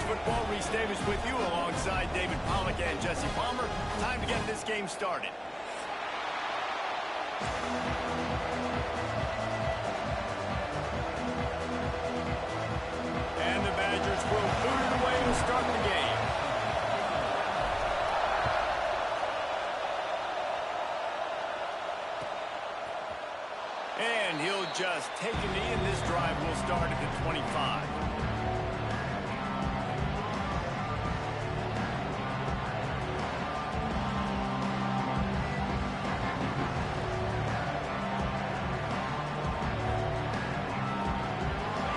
Football. Reese Davis with you alongside David Pollack and Jesse Palmer. Time to get this game started. And the Badgers will boot it away to start the game. And he'll just take a knee, and this drive will start at the 25.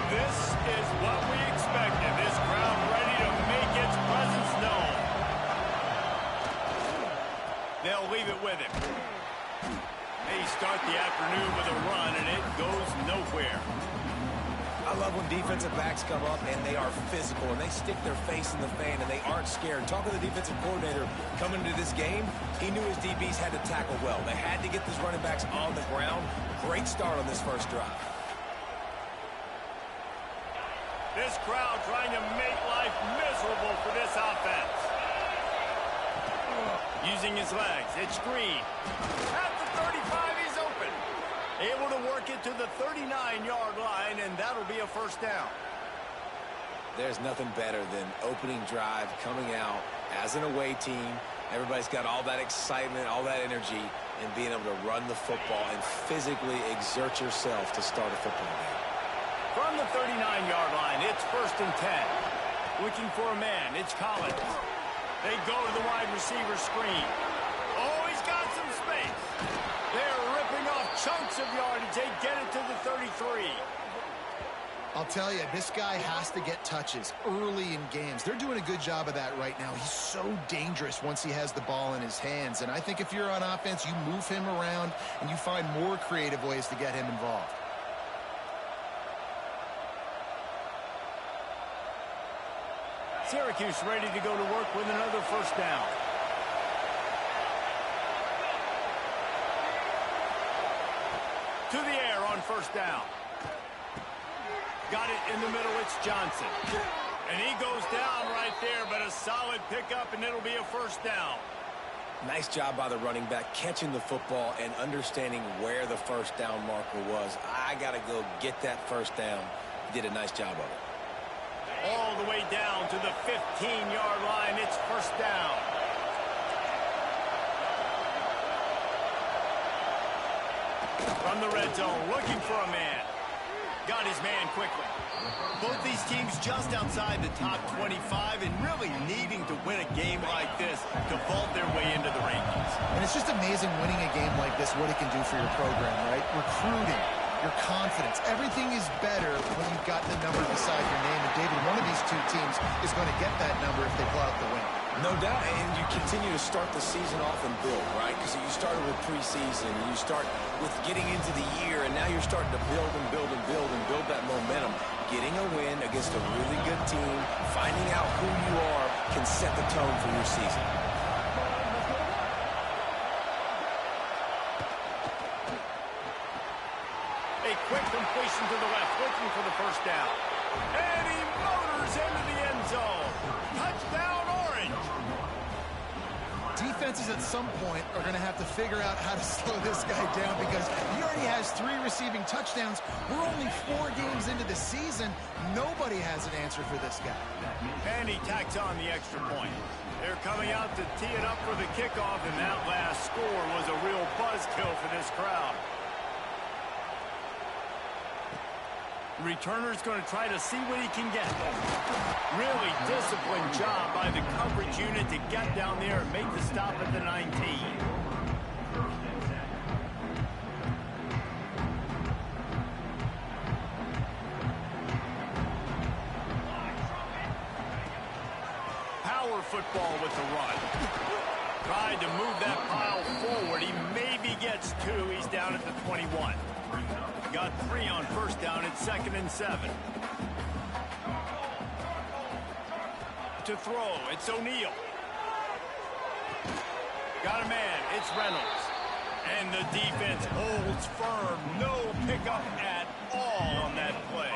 This is what we expected. This crowd ready to make its presence known. They'll leave it with him. They start the afternoon with a run, and it goes nowhere. I love when defensive backs come up, and they are physical, and they stick their face in the fan, and they aren't scared. Talking to the defensive coordinator coming into this game, he knew his DBs had to tackle well. They had to get these running backs on the ground. Great start on this first drive. This crowd trying to make life miserable for this offense. Using his legs, it's screen. At the 35, he's open. Able to work it to the 39-yard line, and that'll be a first down. There's nothing better than opening drive, coming out as an away team. Everybody's got all that excitement, all that energy, and being able to run the football and physically exert yourself to start a football game. From the 39-yard line, it's 1st and 10. Looking for a man, it's Collins. They go to the wide receiver screen. Oh, he's got some space. They're ripping off chunks of yardage. They get it to the 33. I'll tell you, this guy has to get touches early in games. They're doing a good job of that right now. He's so dangerous once he has the ball in his hands. And I think if you're on offense, you move him around and you find more creative ways to get him involved. Syracuse ready to go to work with another first down. To the air on first down. Got it in the middle, it's Johnson. And he goes down right there, but a solid pickup, and it'll be a first down. Nice job by the running back, catching the football and understanding where the first down marker was. I got to go get that first down. He did a nice job of it. All the way down to the 15-yard line. It's first down. From the red zone, looking for a man. Got his man quickly. Both these teams just outside the top 25 and really needing to win a game like this to vault their way into the rankings. And it's just amazing winning a game like this, what it can do for your program, right? Recruiting, your confidence. Everything is better when you've got the number beside your name. And David, one of these two teams is going to get that number if they pull out the win. No doubt, and you continue to start the season off and build, right? Because you started with preseason, and you start with getting into the year, and now you're starting to build and build and build and build that momentum. Getting a win against a really good team, finding out who you are, can set the tone for your season. A quick completion to the left, looking for the first down. And he motors into the end zone. Touchdown, Orange. Defenses at some point are going to have to figure out how to slow this guy down because he already has 3 receiving touchdowns. We're only 4 games into the season. Nobody has an answer for this guy. And he tacks on the extra point. They're coming out to tee it up for the kickoff, and that last score was a real buzzkill for this crowd. Returner's going to try to see what he can get. Really disciplined job by the coverage unit to get down there and make the stop at the 19. Power football with the run. Tried to move that pile forward. He maybe gets 2. He's down at the 21. Got 3 on first down. It's 2nd and 7. To throw, it's O'Neal. Got a man, it's Reynolds. And the defense holds firm. No pickup at all on that play.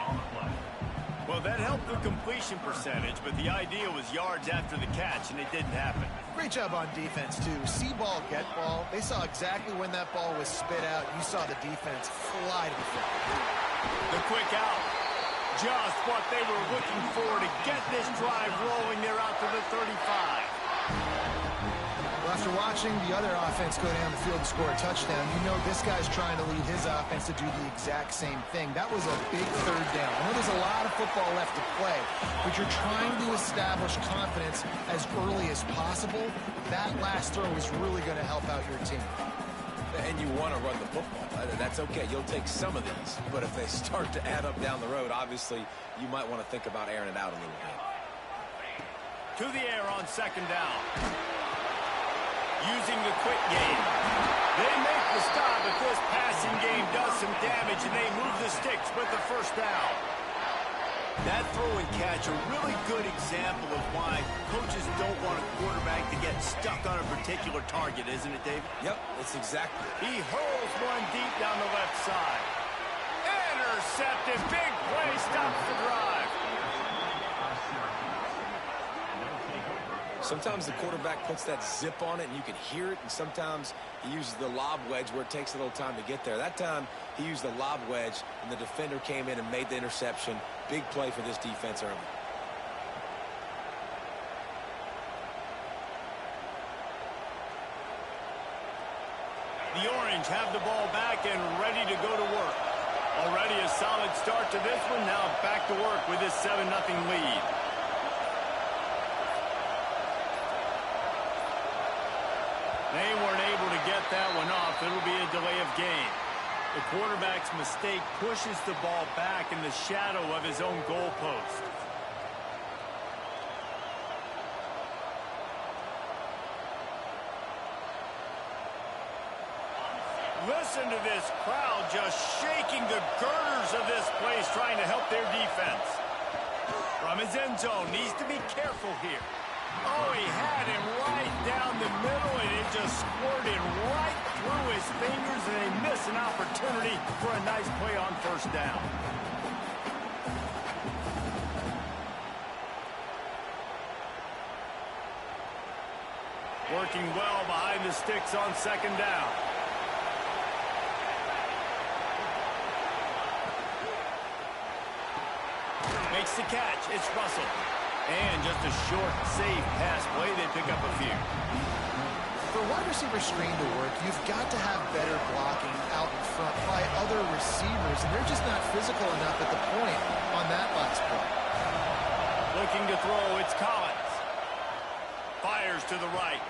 Well, that helps. helped with completion percentage, but the idea was yards after the catch, and it didn't happen. Great job on defense, too. See ball, get ball. They saw exactly when that ball was spit out. You saw the defense fly to the front. The quick out. Just what they were looking for to get this drive rolling. They're out to the 35. Well, after watching the other offense go down the field and score a touchdown, you know this guy's trying to lead his offense to do the exact same thing. That was a big third down. I know there's a lot of football left to play, but you're trying to establish confidence as early as possible. That last throw is really going to help out your team. And you want to run the football. That's okay. You'll take some of these. But if they start to add up down the road, obviously, you might want to think about airing it out a little bit. To the air on second down. Using the quick game. They make the stop, but this passing game does some damage, and they move the sticks with the first down. That throw and catch, a really good example of why coaches don't want a quarterback to get stuck on a particular target, isn't it, Dave? Yep, it's exactly. He hurls one deep down the left side. Intercepted. Big play stops the drive. Sometimes the quarterback puts that zip on it, and you can hear it, and sometimes he uses the lob wedge where it takes a little time to get there. That time, he used the lob wedge, and the defender came in and made the interception. Big play for this defense early. The Orange have the ball back and ready to go to work. Already a solid start to this one. Now back to work with this 7-0 lead. They weren't able to get that one off. It'll be a delay of game. The quarterback's mistake pushes the ball back in the shadow of his own goalpost. Listen to this crowd just shaking the girders of this place, trying to help their defense. From his end zone, needs to be careful here. Oh, he had him right down the middle, and it just squirted right through his fingers, and they miss an opportunity for a nice play on first down. Working well behind the sticks on second down. Makes the catch. It's Russell. And just a short, safe pass play. They pick up a few. For a wide receiver screen to work, you've got to have better blocking out in front by other receivers, and they're just not physical enough at the point on that last play. Looking to throw, it's Collins. Fires to the right.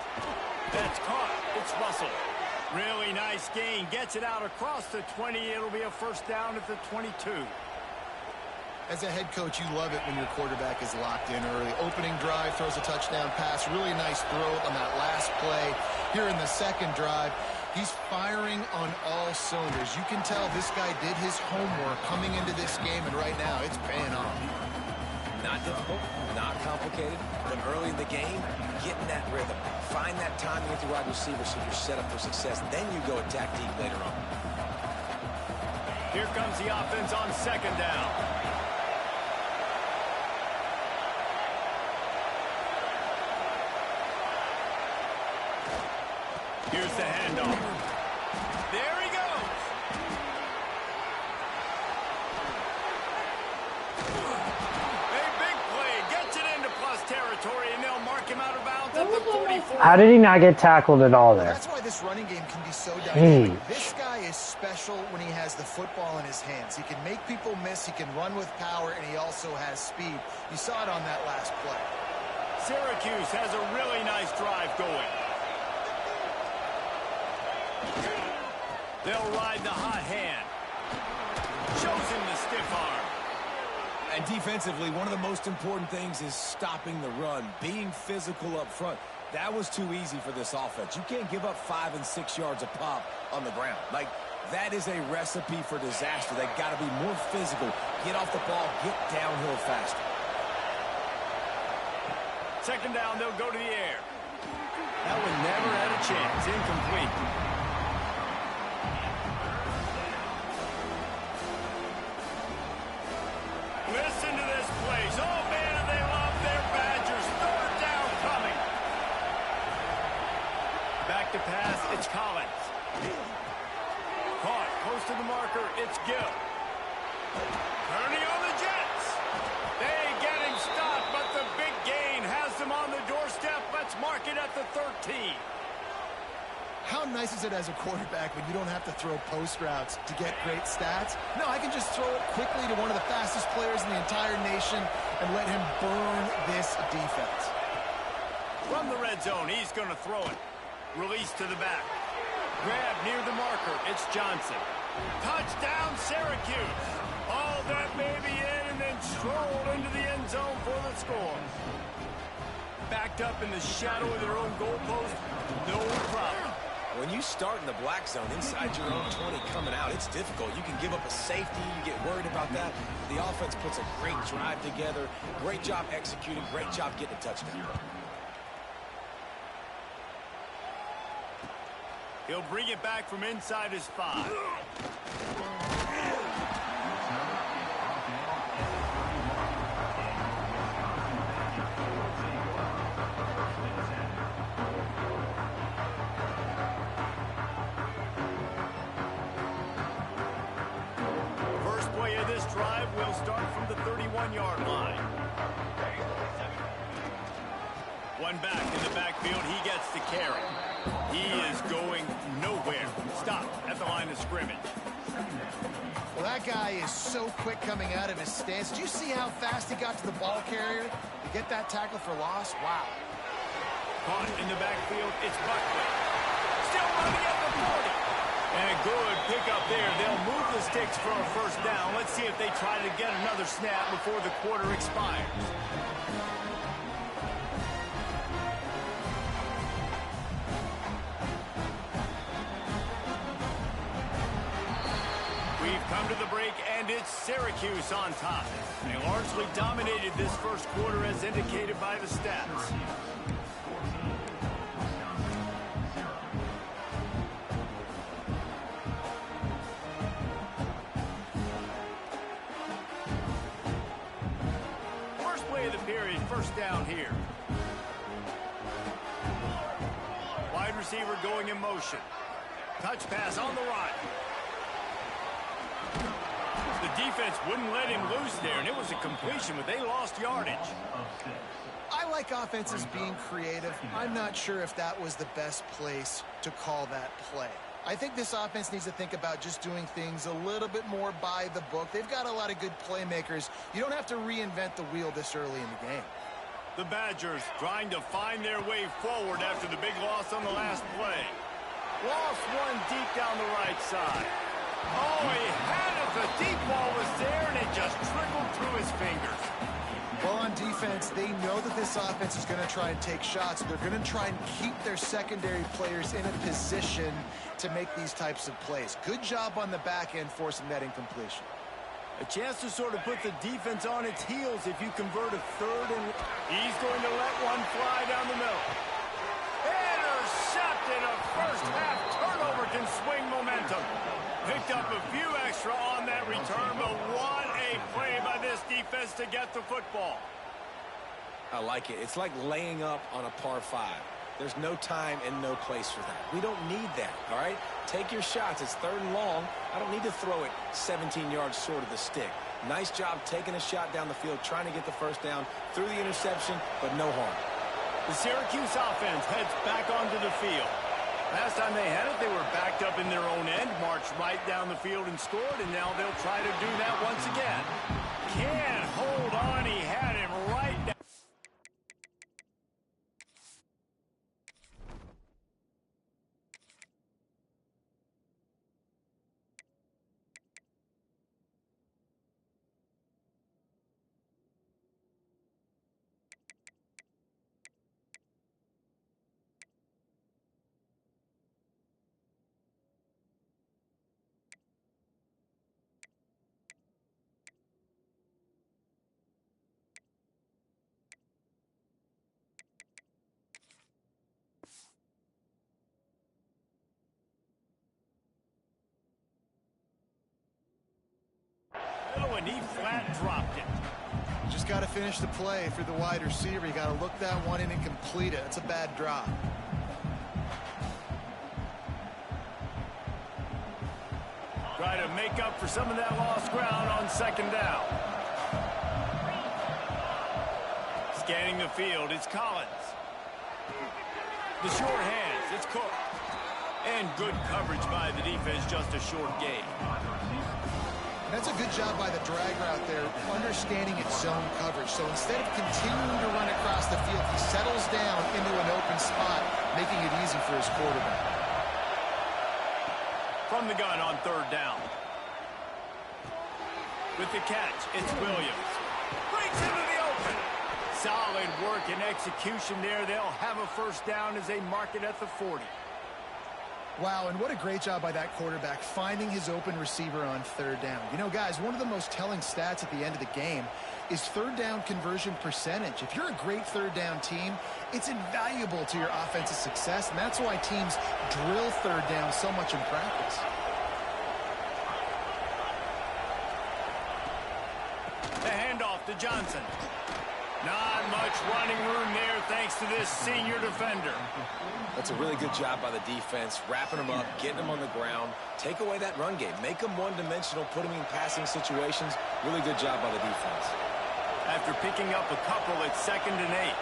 That's caught. It's Russell. Really nice gain. Gets it out across the 20. It'll be a first down at the 22. As a head coach, you love it when your quarterback is locked in early. Opening drive, throws a touchdown pass. Really nice throw on that last play. Here in the second drive, he's firing on all cylinders. You can tell this guy did his homework coming into this game, and right now it's paying off. Not difficult, not complicated, but early in the game, get in that rhythm. Find that timing with your wide receiver so you're set up for success. Then you go attack deep later on. Here comes the offense on second down. Here's the handoff. There he goes. A big play. Gets it into plus territory, and they'll mark him out of bounds at the 44. How did he not get tackled at all there? That's why this running game can be so dynamic. This guy is special when he has the football in his hands. He can make people miss, he can run with power, and he also has speed. You saw it on that last play. Syracuse has a really nice drive going. They'll ride the hot hand. Shows him the stiff arm. And defensively, one of the most important things is stopping the run, being physical up front. That was too easy for this offense. You can't give up 5 and 6 yards a pop on the ground. Like, that is a recipe for disaster. They've got to be more physical, get off the ball, get downhill faster. Second down, they'll go to the air. That one never had a chance. Incomplete. Listen to this play. It's Gill. Turning on the Jets. They get him stopped, but the big gain has them on the doorstep. Let's mark it at the 13. How nice is it as a quarterback when you don't have to throw post routes to get great stats? No, I can just throw it quickly to one of the fastest players in the entire nation and let him burn this defense. From the red zone, he's going to throw it. Release to the back. Grab near the marker. It's Johnson. Touchdown, Syracuse. Hauled that baby in and then strolled into the end zone for the score. Backed up in the shadow of their own goalpost, no problem. When you start in the black zone inside your own 20 coming out, it's difficult. You can give up a safety. You get worried about that. The offense puts a great drive together. Great job executing. Great job getting a touchdown. He'll bring it back from inside his 5. First play of this drive will start from the 31-yard line. One back in the backfield. He gets the carry. He is going nowhere. Stop at the line of scrimmage. Well, that guy is so quick coming out of his stance. Did you see how fast he got to the ball carrier to get that tackle for loss? Wow. Caught in the backfield. It's Buckley. Still running at the 40. And good pickup there. They'll move the sticks for a first down. Let's see if they try to get another snap before the quarter expires. Come to the break, and it's Syracuse on top. They largely dominated this first quarter as indicated by the stats. First play of the period, first down here. Wide receiver going in motion. Touch pass on the right. The defense wouldn't let him loose there, and it was a completion, but they lost yardage. I like offenses being creative. I'm not sure if that was the best place to call that play. I think this offense needs to think about just doing things a little bit more by the book. They've got a lot of good playmakers. You don't have to reinvent the wheel this early in the game. The Badgers trying to find their way forward after the big loss on the last play. Lost one deep down the right side. Oh, he had it. The deep ball was there, and it just trickled through his fingers. Well, on defense, they know that this offense is going to try and take shots. They're going to try and keep their secondary players in a position to make these types of plays. Good job on the back end forcing that incompletion. A chance to sort of put the defense on its heels if you convert a third and... He's going to let one fly down the middle. Intercepted. A first half turnover can swing momentum. Picked up a few extra on that return, but what a play by this defense to get the football. I like it. It's like laying up on a par 5. There's no time and no place for that. We don't need that, all right? Take your shots. It's third and long. I don't need to throw it 17 yards short of the stick. Nice job taking a shot down the field, trying to get the first down through the interception, but no harm. The Syracuse offense heads back onto the field. Last time they had it, they were backed up in their own end, marched right down the field and scored, and now they'll try to do that once again. Can't hold on. He had him right down. And he flat dropped it. You just got to finish the play for the wide receiver. You got to look that one in and complete it. It's a bad drop. Try to make up for some of that lost ground on second down. Scanning the field, it's Collins. The short hands, it's Cook. And good coverage by the defense, just a short gain. That's a good job by the drag route there, understanding its zone coverage. So instead of continuing to run across the field, he settles down into an open spot, making it easy for his quarterback. From the gun on third down. With the catch, it's Williams. Breaks into the open. Solid work and execution there. They'll have a first down as they mark it at the 40. Wow, and what a great job by that quarterback finding his open receiver on third down. You know, guys, one of the most telling stats at the end of the game is third down conversion percentage. If you're a great third down team, it's invaluable to your offensive success, and that's why teams drill third down so much in practice. The handoff to Johnson. Not much running room there thanks to this senior defender. That's a really good job by the defense, wrapping them up, getting them on the ground. Take away that run game. Make them one-dimensional, put them in passing situations. Really good job by the defense. After picking up a couple, it's 2nd and 8.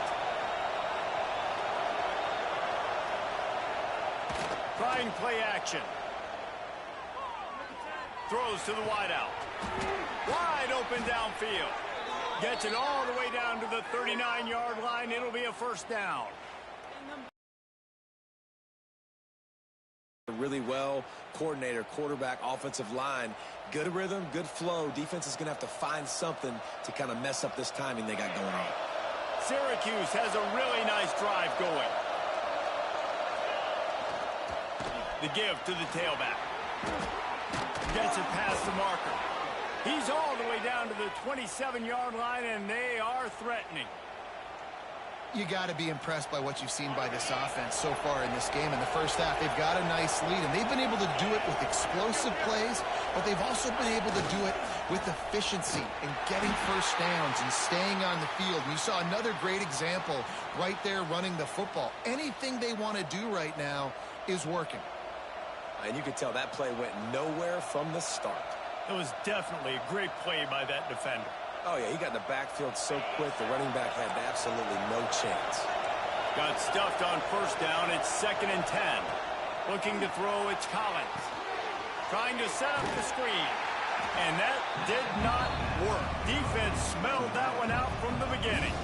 Trying play action. Throws to the wideout. Wide open downfield. Gets it all the way down to the 39-yard line. It'll be a first down. Really well, coordinator, quarterback, offensive line. Good rhythm, good flow. Defense is going to have to find something to kind of mess up this timing they got going on. Syracuse has a really nice drive going. The give to the tailback. Gets it past the marker. He's all the way down to the 27-yard line, and they are threatening. You got to be impressed by what you've seen by this offense so far in this game. In the first half, they've got a nice lead, and they've been able to do it with explosive plays, but they've also been able to do it with efficiency and getting first downs and staying on the field. And you saw another great example right there running the football. Anything they want to do right now is working. And you could tell that play went nowhere from the start. It was definitely a great play by that defender. Oh, yeah, he got in the backfield so quick, the running back had absolutely no chance. Got stuffed on first down. It's 2nd and 10. Looking to throw, it's Collins. Trying to set up the screen. And that did not work. Defense smelled that one out from the beginning.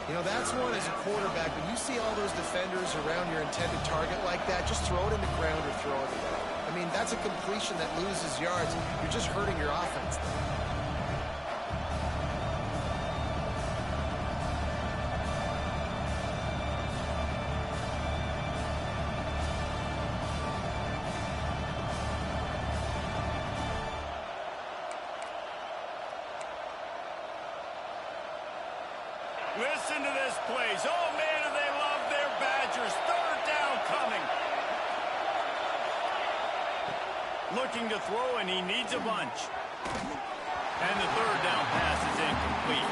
You know, that's one as a quarterback. When you see all those defenders around your intended target like that, just throw it in the ground or throw it away. I mean, that's a completion that loses yards. You're just hurting your offense. Listen to this place. Oh, man, do they love their Badgers. Third down coming. Looking to throw, and he needs a bunch. And the third down pass is incomplete.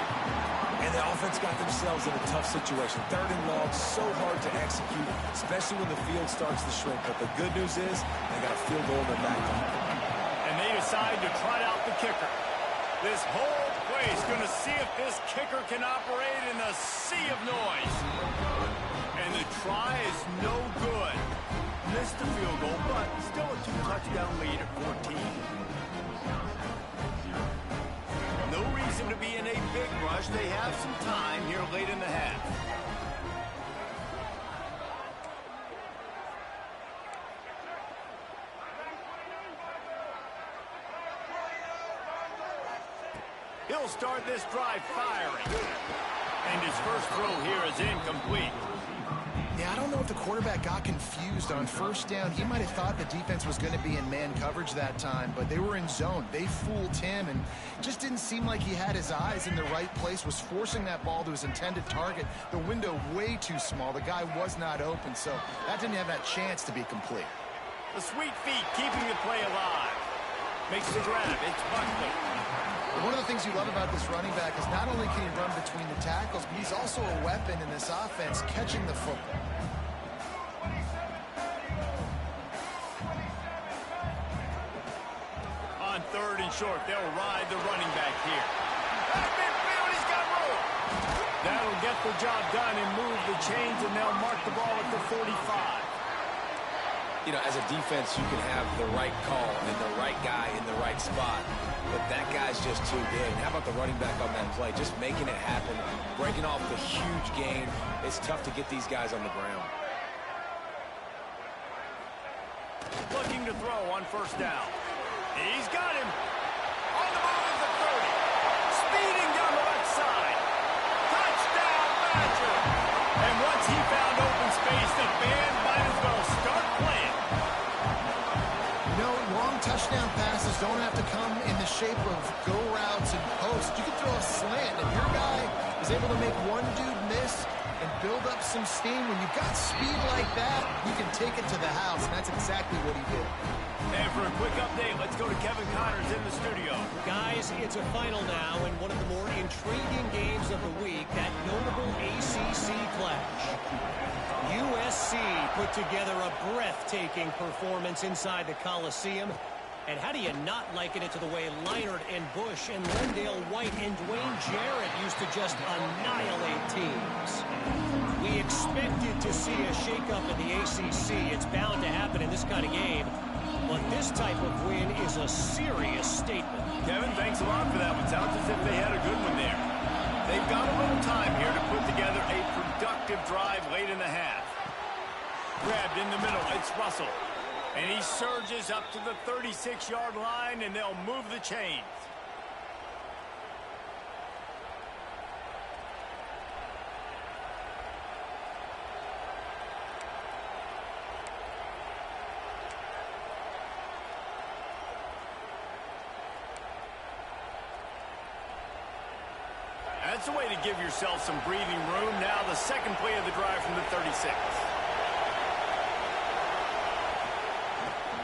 And the offense got themselves in a tough situation. 3rd and long, so hard to execute, especially when the field starts to shrink. But the good news is they got a field goal in their back pocket. And they decide to try out the kicker. This whole place going to see if this kicker can operate in a sea of noise. And the try is no good. Missed the field goal, but still a 2-touchdown lead at 14. No reason to be in a big rush. They have some time here late in the half. He'll start this drive firing. And his first throw here is incomplete. Yeah, I don't know if the quarterback got confused on first down. He might have thought the defense was going to be in man coverage that time, but they were in zone. They fooled him, and just didn't seem like he had his eyes in the right place, was forcing that ball to his intended target. The window way too small. The guy was not open, so that didn't have that chance to be complete. The sweet feet keeping the play alive. Makes the grab. It's Buckley. One of the things you love about this running back is not only can he run between the tackles, but he's also a weapon in this offense, catching the football. 3rd and short. They'll ride the running back here. Back midfield, he's got room. That'll get the job done and move the chains, and they'll mark the ball at the 45. You know, as a defense, you can have the right call and the right guy in the right spot, but that guy's just too good. And how about the running back on that play? Just making it happen, breaking off the huge gain. It's tough to get these guys on the ground. Looking to throw on 1st down. He's got him. On the move is the 30. Speeding down the left side. Touchdown, Badger. And once he found open space, the band might as well start playing. You know, long touchdown passes don't have to come in the shape of go routes and posts. You can throw a slant. If your guy is able to make one dude miss and build up some steam, when you've got speed like that, you can take it to the house, and that's exactly what he did. And for a quick update, let's go to Kevin Connors in the studio. Guys, it's a final now, and one of the more intriguing games of the week, that notable ACC clash. USC put together a breathtaking performance inside the Coliseum. And how do you not liken it to the way Leinart and Bush and Lendale White and Dwayne Jarrett used to just annihilate teams? We expected to see a shakeup in the ACC. It's bound to happen in this kind of game. But this type of win is a serious statement. Kevin, thanks a lot for that one. Sounds as if they had a good one there. They've got a little time here to put together a productive drive late in the half. Grabbed in the middle, it's Russell. And he surges up to the 36-yard line, and they'll move the chains. That's a way to give yourself some breathing room. Now the second play of the drive from the 36.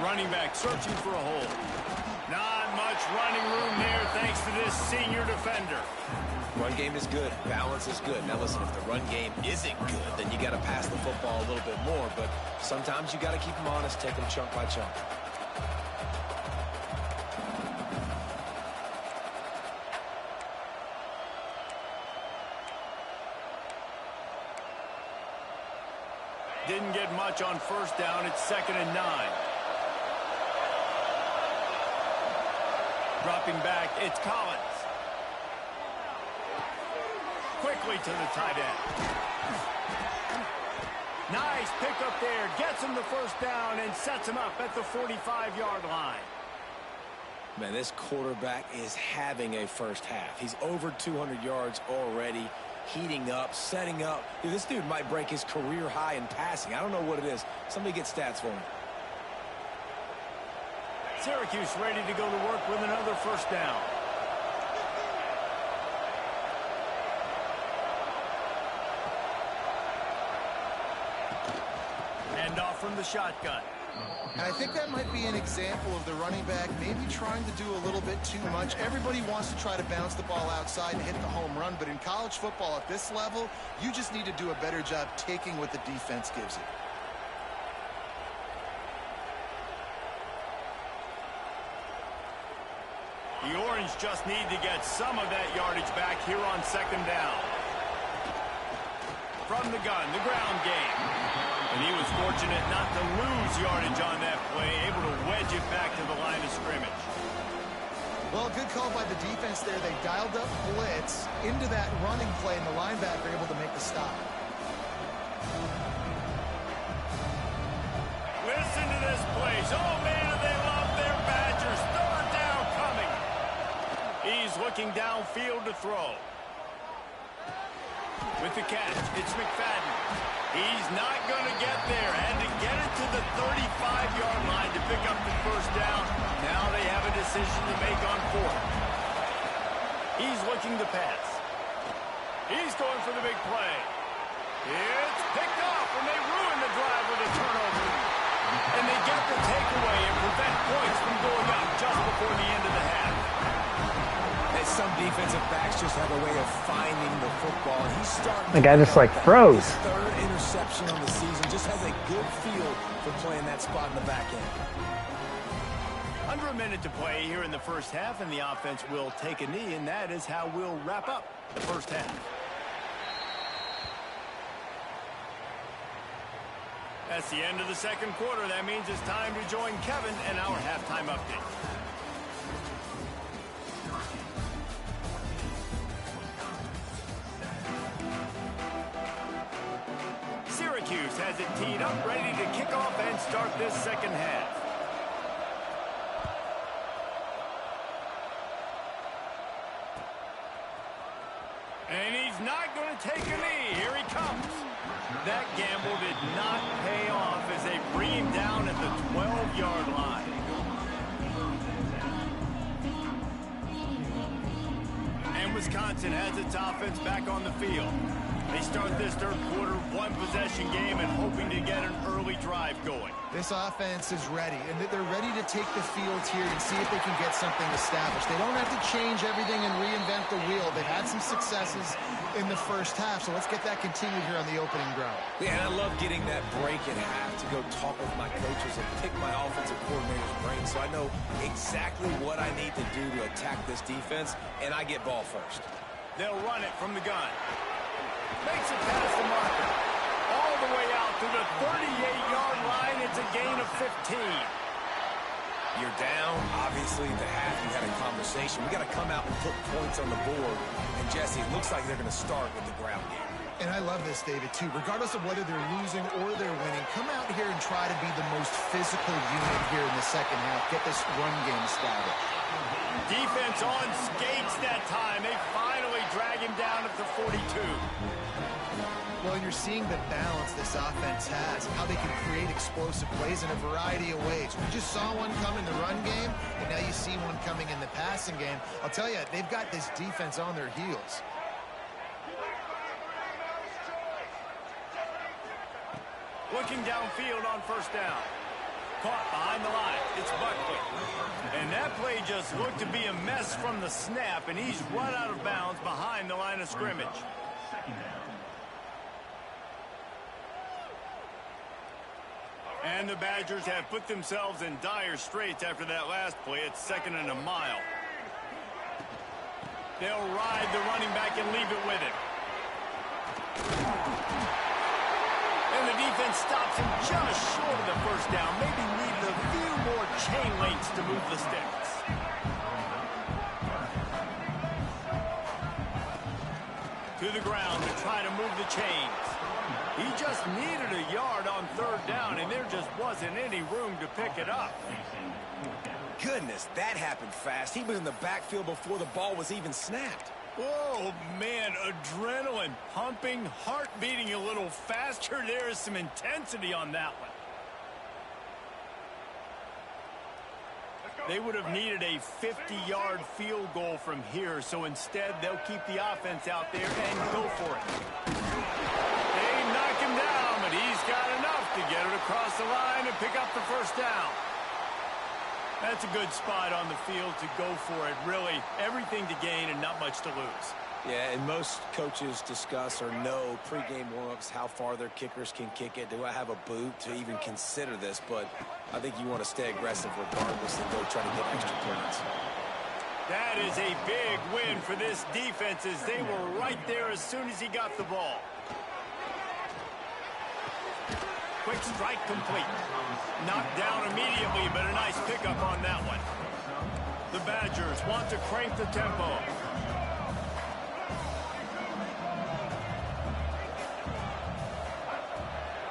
Running back searching for a hole. Not much running room there thanks to this senior defender. Run game is good. Balance is good. Now listen, if the run game isn't good, then you got to pass the football a little bit more. But sometimes you got to keep them honest, take them chunk by chunk. Didn't get much on 1st down. It's 2nd and 9. Dropping back, it's Collins. Quickly to the tight end. Nice pickup there. Gets him the 1st down and sets him up at the 45-yard line. Man, this quarterback is having a first half. He's over 200 yards already, heating up, setting up. Dude, this dude might break his career high in passing. I don't know what it is. Somebody get stats for him. Syracuse ready to go to work with another 1st down. Hand off from the shotgun. And I think that might be an example of the running back maybe trying to do a little bit too much. Everybody wants to try to bounce the ball outside and hit the home run, but in college football at this level, you just need to do a better job taking what the defense gives you. The Orange just need to get some of that yardage back here on 2nd down. From the gun, the ground game. And he was fortunate not to lose yardage on that play, able to wedge it back to the line of scrimmage. Well, good call by the defense there. They dialed up blitz into that running play, and the linebacker able to make the stop. Listen to this place. Oh, man, they love their Badgers. 3rd down coming. He's looking downfield to throw. With the catch, it's McFadden. He's not going to get there. Had to get it to the 35-yard line to pick up the 1st down. Now they have a decision to make on 4th. He's looking to pass. He's going for the big play. It's picked off, and they ruin the drive with a turnover. And they get the takeaway and prevent points from going up just before the end of the half. Some defensive backs just have a way of finding the football. And he's starting. The guy just like froze. His 3rd interception on the season. Just has a good feel for playing that spot in the back end. Under a minute to play here in the first half, and the offense will take a knee, and that is how we'll wrap up the first half. That's the end of the second quarter. That means it's time to join Kevin and our halftime update. Syracuse has it teed up, ready to kick off and start this second half. And he's not going to take a knee. Here he comes. That gamble did not pay off as they bring him down at the 12-yard line. And Wisconsin has its offense back on the field. They start this third quarter, one-possession game, and hoping to get an early drive going. This offense is ready, and they're ready to take the field here and see if they can get something established. They don't have to change everything and reinvent the wheel. They've had some successes in the first half, so let's get that continued here on the opening drive. Yeah, and I love getting that break in half to go talk with my coaches and pick my offensive coordinator's brain so I know exactly what I need to do to attack this defense, and I get ball first. They'll run it from the gun. Makes it past the marker. All the way out to the 38-yard line. It's a gain of 15. You're down. Obviously, the half, you had a conversation. We got to come out and put points on the board. And, Jesse, it looks like they're going to start with the ground game. And I love this, David, too. Regardless of whether they're losing or they're winning, come out here and try to be the most physical unit here in the second half. Get this run game established. Defense on skates that time. They finally drag him down at the 42. Well, and you're seeing the balance this offense has, how they can create explosive plays in a variety of ways. We just saw one come in the run game, and now you see one coming in the passing game. I'll tell you, they've got this defense on their heels. Looking downfield on first down. Caught behind the line. It's Buckley. And that play just looked to be a mess from the snap, and he's run out of bounds behind the line of scrimmage. And the Badgers have put themselves in dire straits after that last play. It's 2nd and a mile. They'll ride the running back and leave it with him. And the defense stops him just short of the first down. Maybe needed a few more chain links to move the sticks. To the ground to try to move the chains. He just needed a yard on third down, and there just wasn't any room to pick it up. Goodness, that happened fast. He was in the backfield before the ball was even snapped. Oh, man, adrenaline pumping, heart beating a little faster. There is some intensity on that one. They would have needed a 50-yard field goal from here, so instead they'll keep the offense out there and go for it. They knock him down, but he's got enough to get it across the line and pick up the first down. That's a good spot on the field to go for it. Really, everything to gain and not much to lose. Yeah, and most coaches discuss or know pregame warm-ups, how far their kickers can kick it. Do I have a boot to even consider this? But I think you want to stay aggressive regardless and go try to get extra points. That is a big win for this defense as they were right there as soon as he got the ball. Quick strike complete. Knocked down immediately, but a nice pickup on that one. The Badgers want to crank the tempo.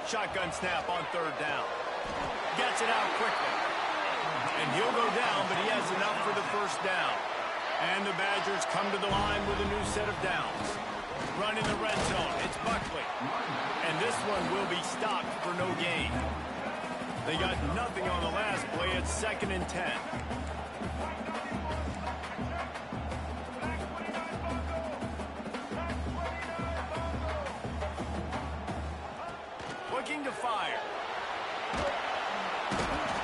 Shotgun snap on third down. Gets it out quickly. And he'll go down, but he has enough for the first down. And the Badgers come to the line with a new set of downs. Run in the red zone. It's Buckley. And this one will be stopped for no gain. They got nothing on the last play. It's 2nd and 10. Looking to fire.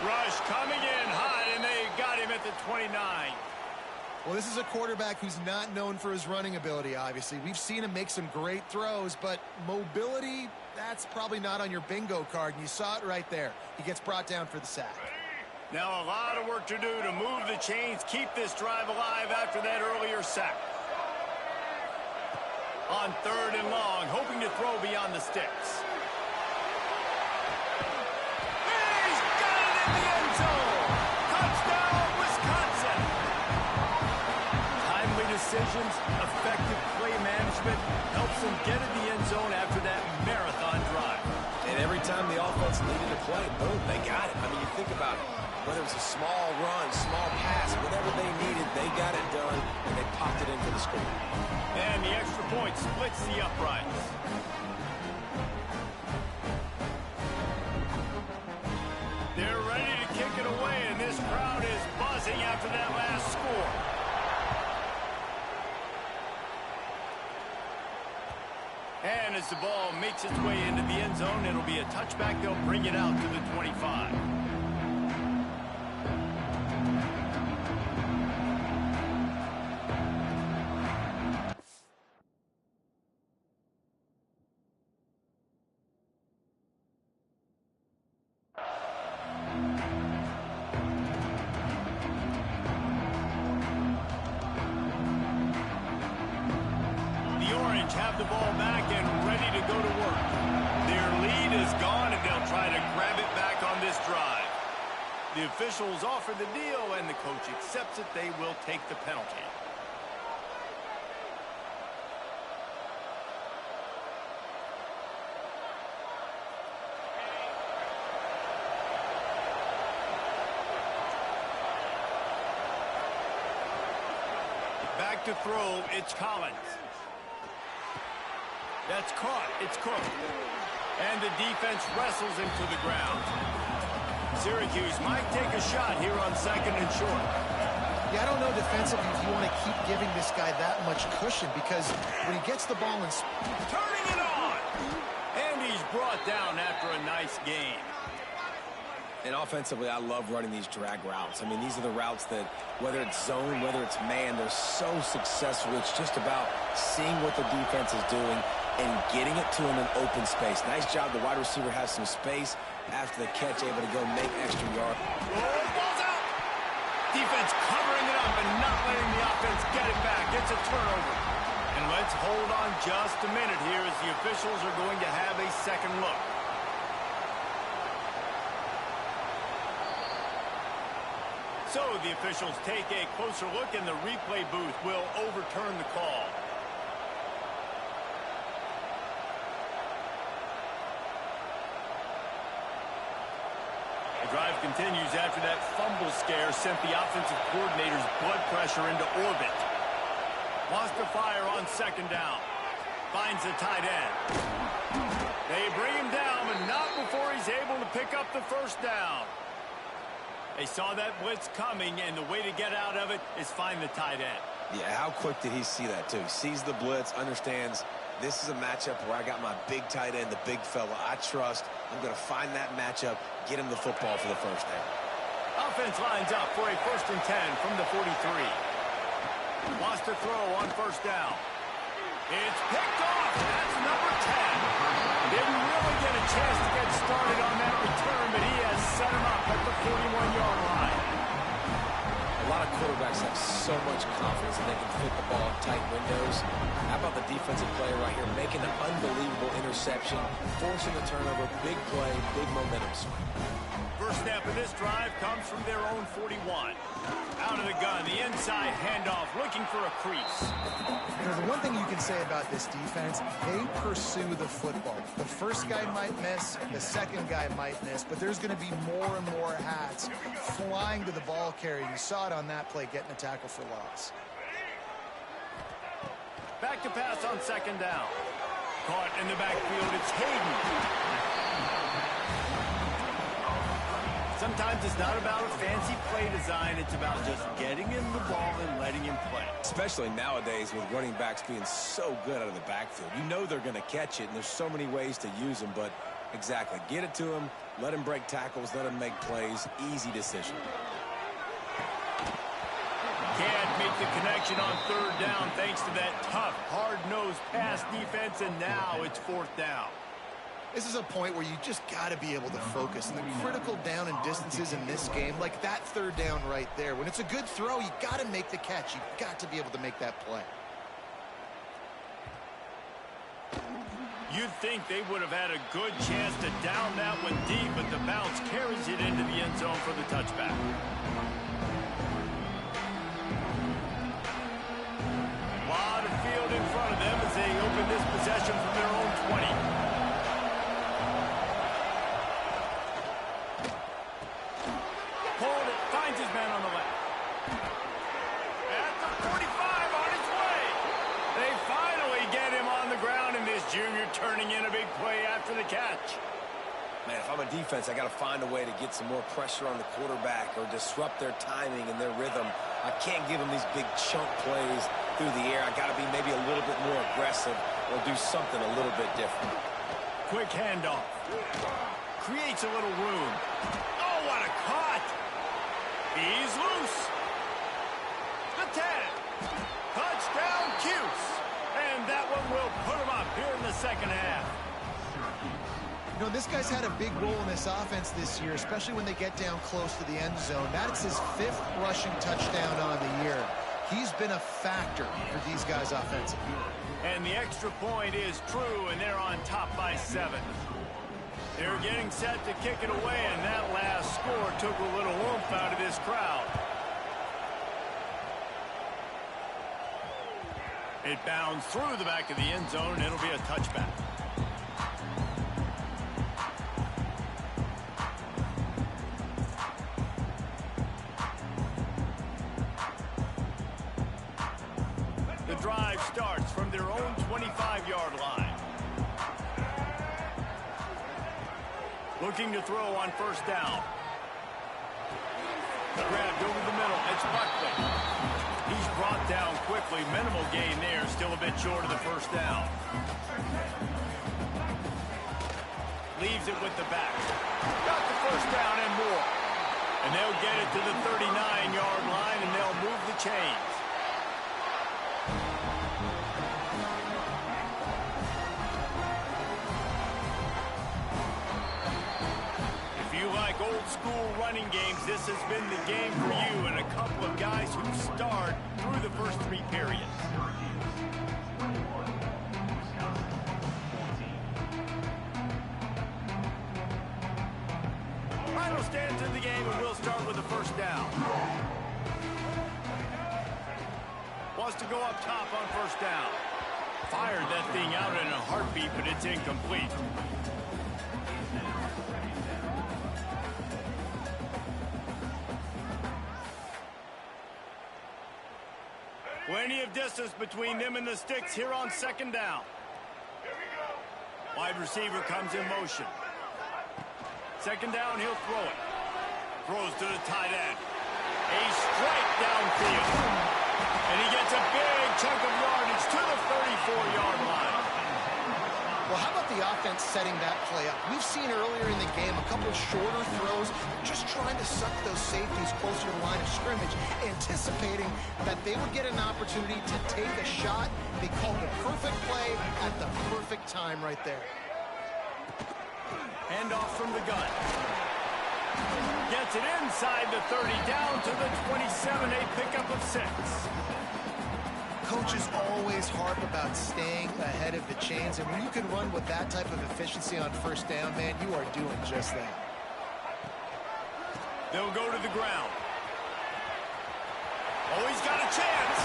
Rush coming in hot, and they got him at the 29. Well, this is a quarterback who's not known for his running ability, obviously. We've seen him make some great throws, but mobility, that's probably not on your bingo card, and you saw it right there. He gets brought down for the sack. Now a lot of work to do to move the chains, keep this drive alive after that earlier sack. On 3rd and long, hoping to throw beyond the sticks. He's got it in the end zone! Touchdown, Wisconsin! Timely decisions, effective play management helps them get in the end zone after that marathon drive. And every time the offense needed to play, boom, they got it. I mean, you think about it. Whether it was a small run, small pass, whatever they needed, they got it done, and they popped it in for the score. And the extra point splits the uprights. They're ready to kick it away, and this crowd is buzzing after that last score. And as the ball makes its way into the end zone, it'll be a touchback. They'll bring it out to the 25. Have the ball back and ready to go to work. Their lead is gone, and they'll try to grab it back on this drive. The officials offer the deal, and the coach accepts it. They will take the penalty. Back to throw, it's Collins. That's caught. It's Cook. And the defense wrestles him to the ground. Syracuse might take a shot here on 2nd and short. Yeah, I don't know defensively if you want to keep giving this guy that much cushion, because when he gets the ball and turning it on. And he's brought down after a nice gain. And offensively, I love running these drag routes. I mean, these are the routes that, whether it's zone, whether it's man, they're so successful. It's just about seeing what the defense is doing and getting it to him in open space. Nice job. The wide receiver has some space after the catch, able to go make extra yard. Oh, ball's out. Defense covering it up and not letting the offense get it back. It's a turnover. And let's hold on just a minute here as the officials are going to have a second look. So the officials take a closer look, and the replay booth will overturn the call. The drive continues after that fumble scare sent the offensive coordinator's blood pressure into orbit. Wants to fire on 2nd down. Finds the tight end. They bring him down, but not before he's able to pick up the 1st down. They saw that blitz coming, and the way to get out of it is find the tight end. Yeah, how quick did he see that, too? He sees the blitz, understands this is a matchup where I got my big tight end, the big fella I trust. I'm going to find that matchup, get him the football for the 1st down. Offense lines up for a 1st and 10 from the 43. Wants to throw on 1st down. It's picked off. That's number 10. Didn't really get a chance to get started on that return, but he has set him up at the 41-yard line. A lot of quarterbacks have so much confidence that they can fit the ball in tight windows. How about the defensive player right here making an unbelievable interception, forcing a turnover, big play, big momentum swing. First snap of this drive comes from their own 41. Out of the gun, the inside handoff, looking for a crease. You know, the one thing you can say about this defense, they pursue the football. The first guy might miss, the second guy might miss, but there's going to be more and more hats flying to the ball carrier. You saw it on that play, getting a tackle for loss. Back to pass on 2nd down. Caught in the backfield, it's Hayden. Sometimes it's not about a fancy play design. It's about just getting him the ball and letting him play. Especially nowadays with running backs being so good out of the backfield. You know they're going to catch it, and there's so many ways to use them. But exactly, get it to him, let him break tackles, let him make plays. Easy decision. Can't make the connection on 3rd down thanks to that tough, hard-nosed pass defense, and now it's 4th down. This is a point where you just got to be able to focus. And the critical down and distances in this game, like that third down right there, when it's a good throw, you got to make the catch. You've got to be able to make that play. You'd think they would have had a good chance to down that one deep, but the bounce carries it into the end zone for the touchback. A lot of field in front of them as they open this possession from their own 20. Hold it, finds his man on the left. At the 45, on his way. They finally get him on the ground, and this junior turning in a big play after the catch. Man, if I'm a defense, I got to find a way to get some more pressure on the quarterback or disrupt their timing and their rhythm. I can't give them these big chunk plays through the air. I got to be maybe a little bit more aggressive or do something a little bit different. Quick handoff. Creates a little room. Oh, what a cut! He's loose. The 10. Touchdown, Cuse. And that one will put him up here in the second half. You know, this guy's had a big role in this offense this year, especially when they get down close to the end zone. That's his 5th rushing touchdown on the year. He's been a factor for these guys offensively. And the extra point is true, and they're on top by 7. They're getting set to kick it away, and that last score took a little oomph out of this crowd. It bounds through the back of the end zone, and it'll be a touchback. The drive starts from their own 25-yard line. Looking to throw on first down. Grabbed over the middle. It's Buckley. He's brought down quickly. Minimal gain there. Still a bit short of the first down. Leaves it with the back. Got the first down and more. And they'll get it to the 39-yard line, and they'll move the chains. Like old school running games, this has been the game for you, and a couple of guys who start through the first 3 periods. Final stance in the game, and we'll start with the first down. Wants to go up top on first down. Fired that thing out in a heartbeat, but it's incomplete. Plenty of distance between them and the sticks here on second down. Wide receiver comes in motion. Second down, he'll throw it. Throws to the tight end. A strike downfield. And he gets a big chunk of yardage to the 34-yard line. Well, how about the offense setting that play up? We've seen earlier in the game a couple of shorter throws, just trying to suck those safeties closer to the line of scrimmage, anticipating that they would get an opportunity to take a shot. They called the perfect play at the perfect time right there. Handoff from the gun. Gets it inside the 30, down to the 27, a pickup of 6. Coaches always harp about staying ahead of the chains, and when you can run with that type of efficiency on first down, man, you are doing just that. They'll go to the ground. Oh, he's got a chance.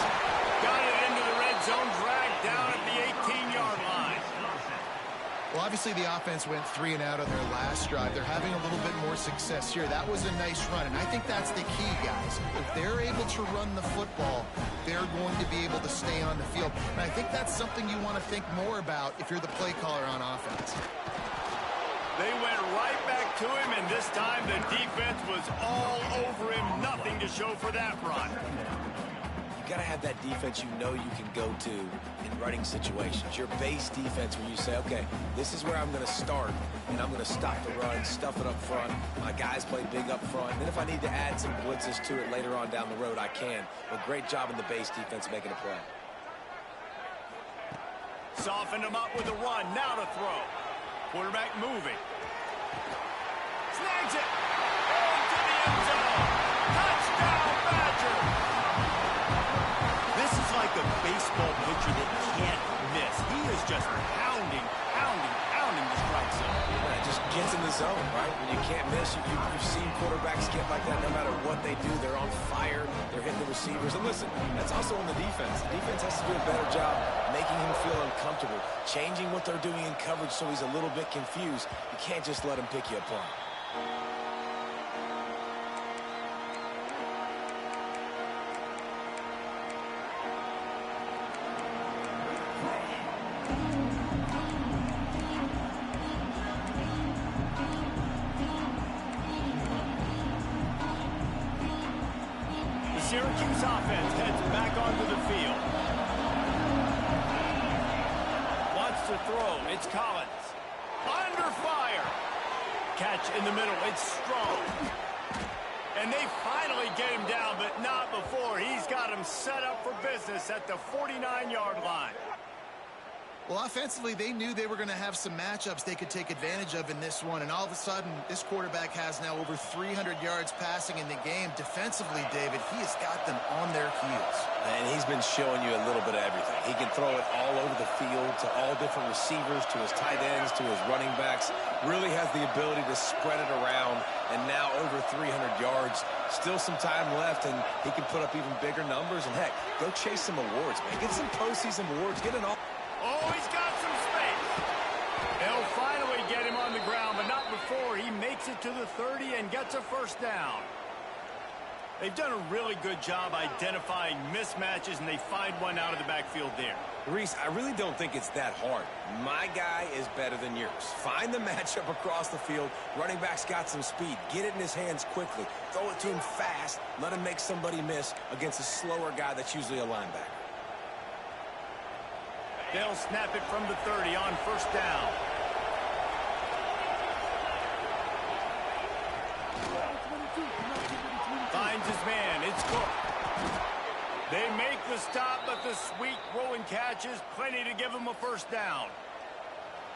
Got it into the red zone, dragged down at the 18-yard line. Well, obviously the offense went 3 and out on their last drive. They're having a little bit more success here. That was a nice run, and I think that's the key, guys. If they're able to run the football, they're going to be able to stay on the field. And I think that's something you want to think more about if you're the play caller on offense. They went right back to him, and this time the defense was all over him. Nothing to show for that run. You got to have that defense you know you can go to in running situations. Your base defense where you say, okay, this is where I'm going to start, and I'm going to stop the run, stuff it up front. My guys play big up front. And then if I need to add some blitzes to it later on down the road, I can. But great job in the base defense making a play. Softened him up with a run. Now to throw. Quarterback moving. Snags it. Into the end zone. Touchdown, Badger. This is like a baseball pitcher that can't miss. He is just pounding the strike zone. Yeah, it just gets in the zone, right? When you can't miss, you've seen quarterbacks get like that no matter what they do. They're on fire. They're hitting the receivers. And listen, that's also on the defense. The defense has to do a better job making him feel uncomfortable, changing what they're doing in coverage so he's a little bit confused. You can't just let him pick you apart. Syracuse offense heads back onto the field. Wants to throw. It's Collins. Under fire. Catch in the middle. It's strong. And they finally get him down, but not before. He's got him set up for business at the 49-yard line. Well, offensively, they knew they were going to have some matchups they could take advantage of in this one, and all of a sudden, this quarterback has now over 300 yards passing in the game. Defensively, David, he has got them on their heels. And he's been showing you a little bit of everything. He can throw it all over the field to all different receivers, to his tight ends, to his running backs. Really has the ability to spread it around, and now over 300 yards. Still some time left, and he can put up even bigger numbers. And, heck, go chase some awards, man. Get some postseason awards. Get an all. Oh, he's got some space. They'll finally get him on the ground, but not before he makes it to the 30 and gets a first down. They've done a really good job identifying mismatches, and they find one out of the backfield there. Reese, I really don't think it's that hard. My guy is better than yours. Find the matchup across the field. Running back's got some speed. Get it in his hands quickly. Throw it to him fast. Let him make somebody miss against a slower guy that's usually a linebacker. They'll snap it from the 30 on first down. Finds his man. It's Cook. They make the stop, but the sweet throwing catch is plenty to give him a first down.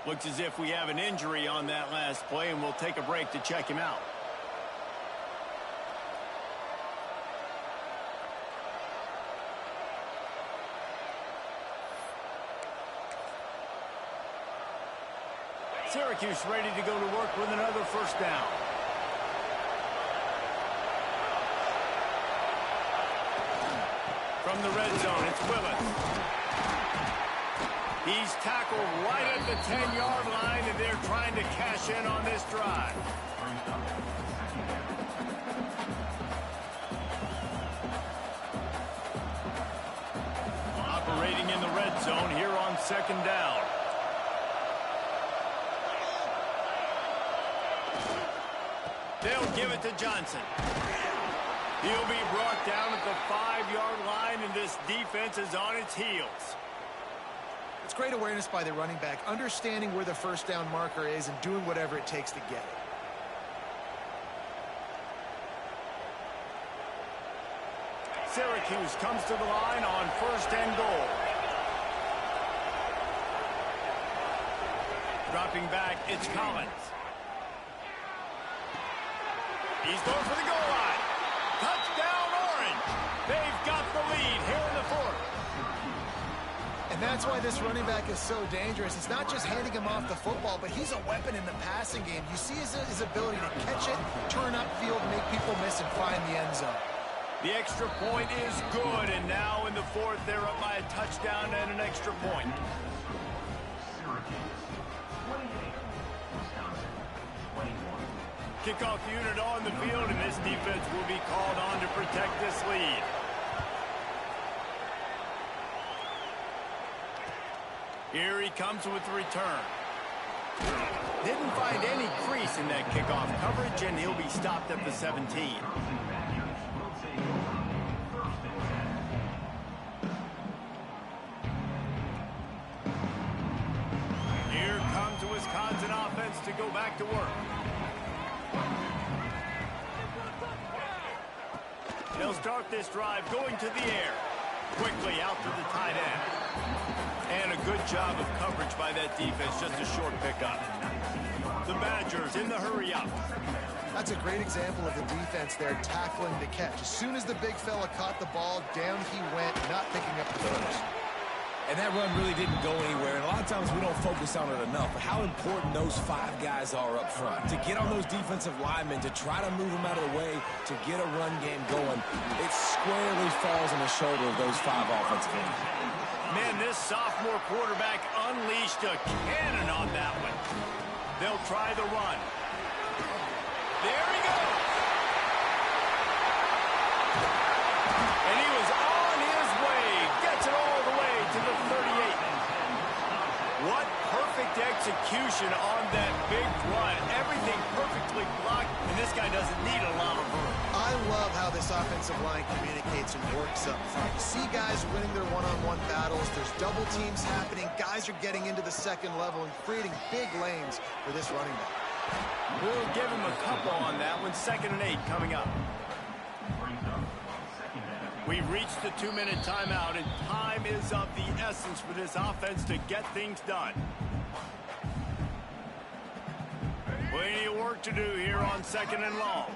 Looks as if we have an injury on that last play, and we'll take a break to check him out. Syracuse ready to go to work with another first down. From the red zone, it's Willis. He's tackled right at the 10-yard line, and they're trying to cash in on this drive. Operating in the red zone here on second down. They'll give it to Johnson. He'll be brought down at the 5-yard line, and this defense is on its heels. It's great awareness by the running back, understanding where the first down marker is and doing whatever it takes to get it. Syracuse comes to the line on first and goal. Dropping back, it's Collins. He's going for the goal line. Touchdown, Orange. They've got the lead here in the fourth. And that's why this running back is so dangerous. It's not just handing him off the football, but he's a weapon in the passing game. You see his ability to catch it, turn upfield, make people miss, and find the end zone. The extra point is good, and now in the fourth, they're up by a touchdown and an extra point. Kickoff unit on the field, and this defense will be called on to protect this lead. Here he comes with the return. Didn't find any crease in that kickoff coverage, and he'll be stopped at the 17. Here comes the Wisconsin offense to go back to work. They'll start this drive going to the air. Quickly out to the tight end. And a good job of coverage by that defense, just a short pickup. The Badgers in the hurry-up. That's a great example of the defense there tackling the catch. As soon as the big fella caught the ball, down he went, not picking up the first. And that run really didn't go anywhere. And a lot of times we don't focus on it enough. But how important those 5 guys are up front. To get on those defensive linemen, to try to move them out of the way, to get a run game going, it squarely falls on the shoulder of those 5 offensive linemen. Man, this sophomore quarterback unleashed a cannon on that one. They'll try the run. There he goes. And he was on his way. Gets it all the way to the 38. What perfect execution on that big run. Everything perfectly blocked, and this guy doesn't need a lot of room. I love how this offensive line communicates and works up front. You see guys winning their one-on-one battles. There's double teams happening. Guys are getting into the second level and creating big lanes for this running back. We'll give him a couple on that one. 2nd and 8 coming up. We've reached the 2-minute timeout, and time is of the essence for this offense to get things done. Plenty of work to do here on 2nd and long.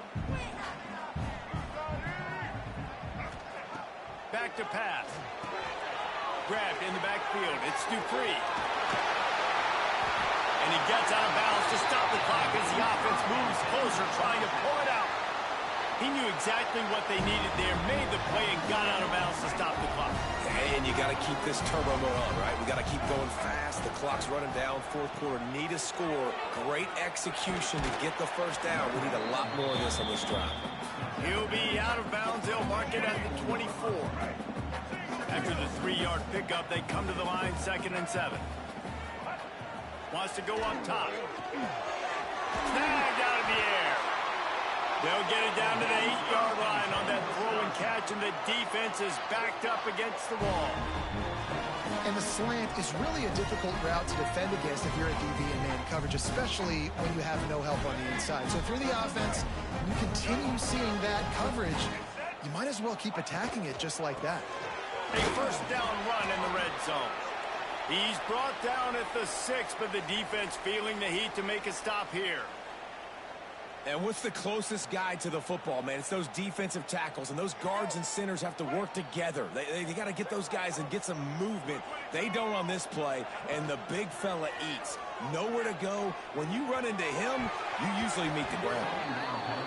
Back to pass. Grabbed in the backfield. It's Dupree. And he gets out of bounds to stop the clock as the offense moves closer, trying to pull it out. He knew exactly what they needed there, made the play, and got out of bounds to stop the clock. And you got to keep this turbo mode on, right? We got to keep going fast. The clock's running down. 4th quarter, need a score. Great execution to get the first down. We need a lot more of this on this drive. He'll be out of bounds. They'll mark it at the 24. After the 3-yard pickup, they come to the line, 2nd and 7. Wants to go up top. Snagged out of the air. They'll get it down to the 8-yard line on that throw and catch, and the defense is backed up against the wall. And the slant is really a difficult route to defend against if you're a DB in man coverage, especially when you have no help on the inside. So if you're the offense and you continue seeing that coverage, you might as well keep attacking it just like that. A 1st down run in the red zone. He's brought down at the 6, but the defense feeling the heat to make a stop here. And what's the closest guy to the football, man? It's those defensive tackles, and those guards and centers have to work together. They got to get those guys and get some movement. They don't on this play, and the big fella eats. Nowhere to go. When you run into him, you usually meet the ground.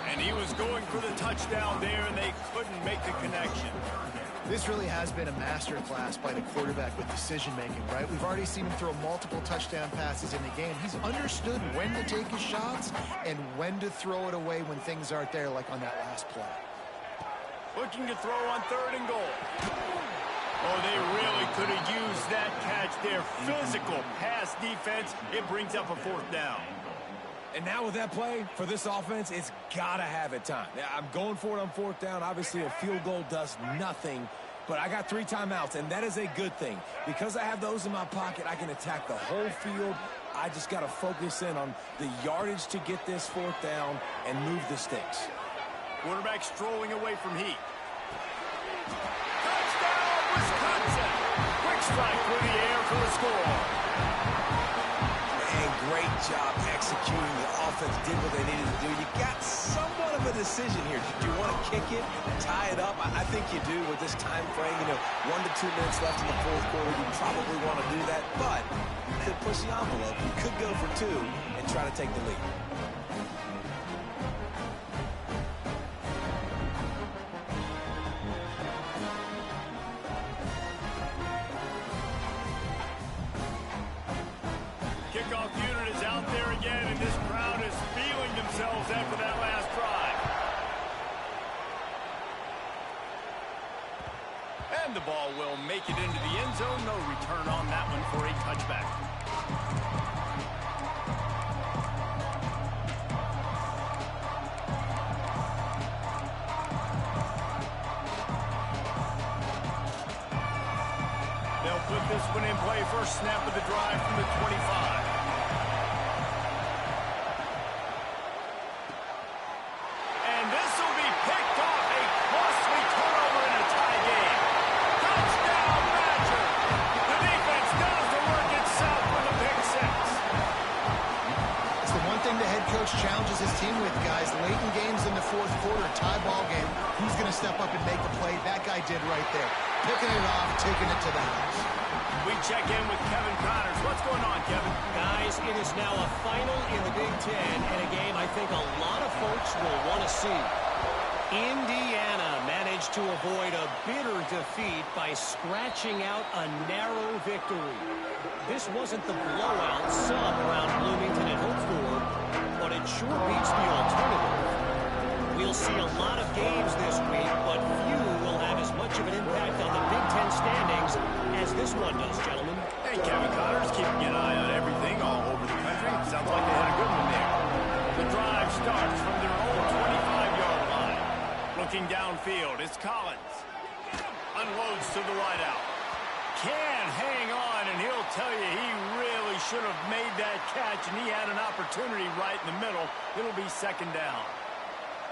And he was going for the touchdown there, and they couldn't make the connection. This really has been a masterclass by the quarterback with decision-making, right? We've already seen him throw multiple touchdown passes in the game. He's understood when to take his shots and when to throw it away when things aren't there, like on that last play. Looking to throw on 3rd and goal. Oh, they really could have used that catch there. Physical pass defense. It brings up a 4th down. And now with that play, for this offense, it's got to have it time. I'm going for it on 4th down. Obviously, a field goal does nothing. But I got 3 timeouts, and that is a good thing. Because I have those in my pocket, I can attack the whole field. I just got to focus in on the yardage to get this 4th down and move the sticks. Quarterback strolling away from heat. Touchdown, Wisconsin! Quick strike through the air for the score. And great job executing. The offense did what they needed to do. You got somewhat of a decision here. Do you want to kick it, tie it up? I think you do with this time frame. 1 to 2 minutes left in the 4th quarter. You probably want to do that, but you could push the envelope. You could go for 2 and try to take the lead. Kickoff unit is out there again, and this crowd is feeling themselves after that last drive. And the ball will make it into the end zone. No return on that one for a touchback. They'll put this one in play. First snap of the drive from the 25. And this will be picked off. A costly turnover in a tie game. Touchdown, Badger. The defense does the work itself with a pick 6. It's the one thing thing the head coach challenges his team with, guys. Late in games in the fourth quarter, tie ball game, who's going to step up and make a play? That guy did right there. Picking it off, taking it to the house. We check in with Kevin Connors. What's going on, Kevin? Guys, it is now a final in the Big Ten, and a game I think a lot of folks will want to see. Indiana managed to avoid a bitter defeat by scratching out a narrow victory. This wasn't the blowout some around Bloomington had hoped for, but it sure beats the alternative. We'll see a lot of games this week, but few will have as much of an impact on the Big Ten standings as this one does, gentlemen. Hey, Kevin Connors, keeping an eye on everything all over the country. Sounds like they had a good one there. The drive starts from their own 25-yard line. Looking downfield, it's Collins. Unloads to the wideout. Can hang on, and he'll tell you he really should have made that catch, and he had an opportunity right in the middle. It'll be second down.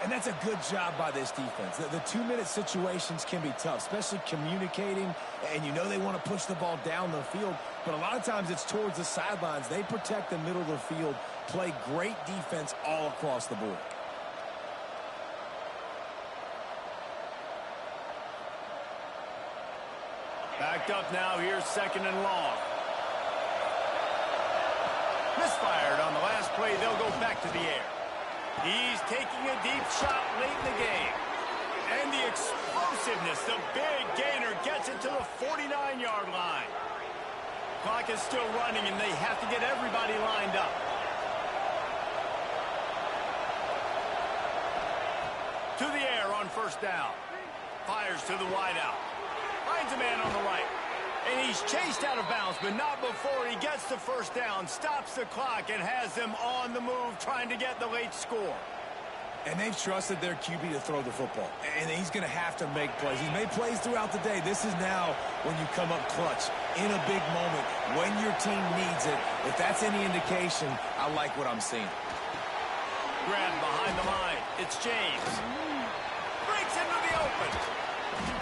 And that's a good job by this defense. The 2-minute situations can be tough, especially communicating, and you know they want to push the ball down the field, but a lot of times it's towards the sidelines. They protect the middle of the field, play great defense all across the board. Backed up now, here's second and long. Misfired on the last play, they'll go back to the air. He's taking a deep shot late in the game. And the explosiveness, the big gainer gets it to the 49-yard line. Clock is still running, and they have to get everybody lined up. To the air on first down. Fires to the wideout. Finds a man on the right. And he's chased out of bounds, but not before he gets the first down, stops the clock, and has them on the move trying to get the late score. And they've trusted their QB to throw the football. And he's going to have to make plays. He's made plays throughout the day. This is now when you come up clutch in a big moment when your team needs it. If that's any indication, I like what I'm seeing. Grabbed behind the line. It's James. Breaks into the open.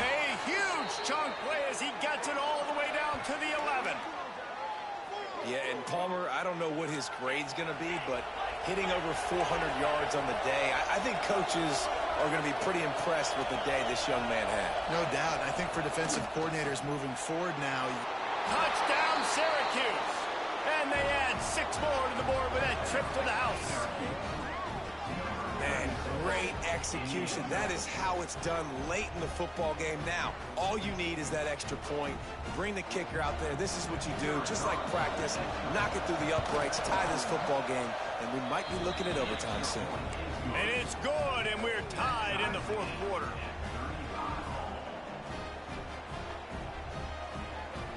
A huge chunk play as he gets it all the way down to the 11. Yeah, and Palmer, I don't know what his grade's going to be, but hitting over 400 yards on the day, I think coaches are going to be pretty impressed with the day this young man had. No doubt. I think for defensive coordinators moving forward now. Touchdown, Syracuse. And they add 6 more to the board with that trip to the house. And great execution. That is how it's done late in the football game. Now, all you need is that extra point. Bring the kicker out there. This is what you do, just like practice. Knock it through the uprights, tie this football game, and we might be looking at overtime soon. And it's good, and we're tied in the fourth quarter.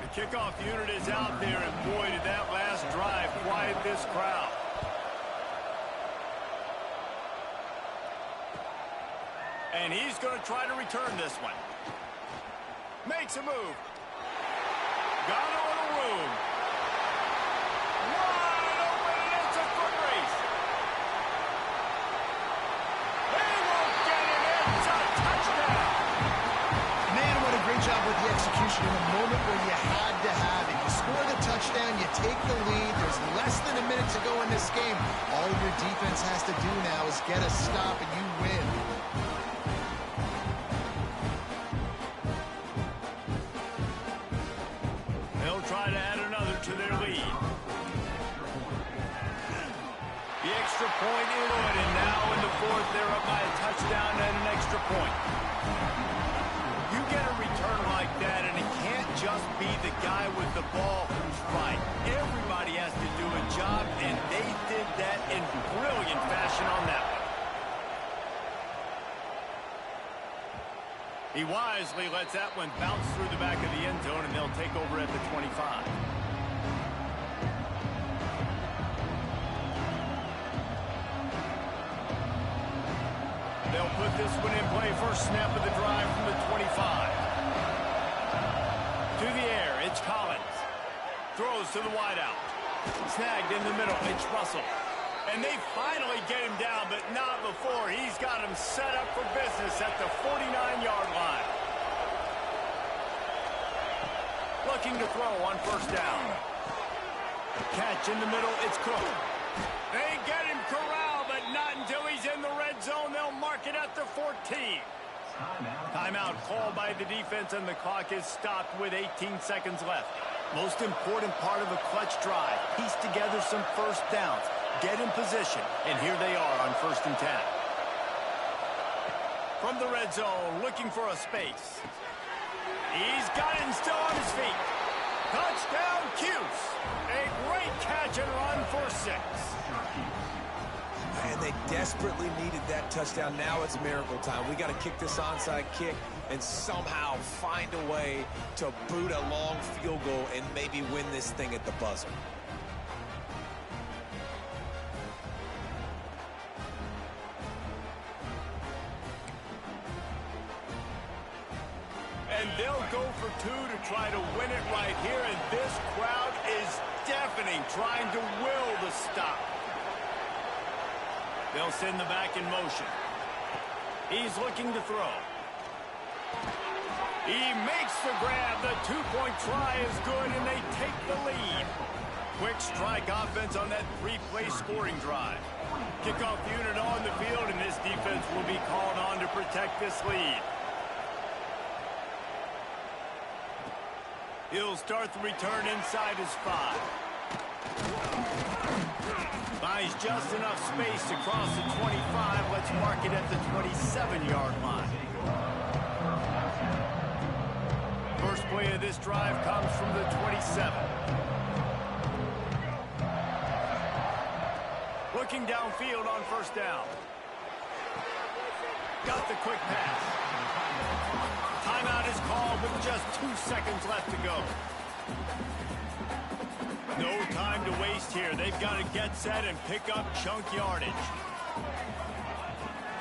The kickoff unit is out there, and boy, did that last drive quiet this crowd. And he's going to try to return this one. Makes a move. Got a little room. Wide open, and it's a foot race. They won't get it. It's a touchdown. Man, what a great job with the execution in a moment where you had to have it. You score the touchdown, you take the lead. There's less than a minute to go in this game. All your defense has to do now is get a stop, and you win. Try to add another to their lead. The extra point in it, and now in the fourth, they're up by a touchdown and an extra point. You get a return like that, and it can't just be the guy with the ball who's right. Everybody has to do a job, and they did that in brilliant fashion on that one. He wisely lets that one bounce through the back of the end zone, and they'll take over at the 25. They'll put this one in play. First snap of the drive from the 25. To the air, it's Collins. Throws to the wideout. Snagged in the middle, it's Russell. And they finally get him down, but not before. He's got him set up for business at the 49-yard line. Looking to throw on first down. Catch in the middle, it's Cook. They get him, Cook. zone. They'll mark it at the 14. Timeout called by the defense, and the clock is stopped with 18 seconds left. Most important part of a clutch drive. Piece together some first downs. Get in position, and here they are on 1st and 10. From the red zone, looking for a space. He's got it and still on his feet. Touchdown, Cuse. A great catch and run for 6. And they desperately needed that touchdown. Now it's miracle time. We got to kick this onside kick and somehow find a way to boot a long field goal and maybe win this thing at the buzzer. And they'll go for 2 to try to win it right here. And this crowd is deafening, trying to will the stop. They'll send the back in motion. He's looking to throw. He makes the grab. The 2-point try is good, and they take the lead. Quick strike offense on that 3-play scoring drive. Kickoff unit on the field, and this defense will be called on to protect this lead. He'll start the return inside his 5. Buys just enough space to cross the 25. Let's mark it at the 27-yard line. First play of this drive comes from the 27. Looking downfield on 1st down. Got the quick pass. Timeout is called with just 2 seconds left to go. No time to waste here. They've got to get set and pick up chunk yardage.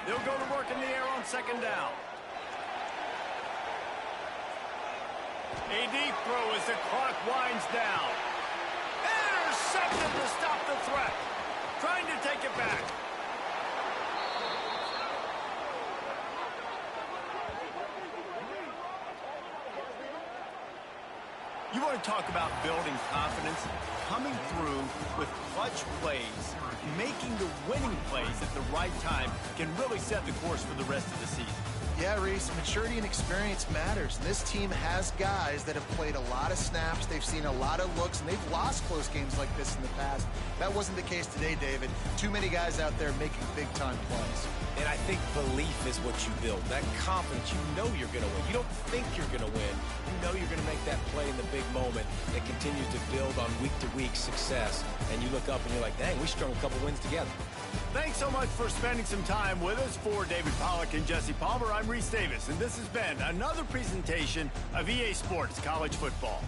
They'll go to work in the air on 2nd down. A deep throw as the clock winds down. Intercepted to stop the threat. Trying to take it back. You want to talk about building confidence? Coming through with clutch plays, making the winning plays at the right time can really set the course for the rest of the season. Yeah, Reese, maturity and experience matters. This team has guys that have played a lot of snaps. They've seen a lot of looks, and they've lost close games like this in the past. That wasn't the case today, David. Too many guys out there making big-time plays. And I think belief is what you build. That confidence, you know you're going to win. You don't think you're going to win. You know you're going to make that play in the big moment that continues to build on week-to-week success. And you look up and you're like, dang, we strung a couple wins together. Thanks so much for spending some time with us. For David Pollack and Jesse Palmer, I'm Reese Davis, and this has been another presentation of EA Sports College Football.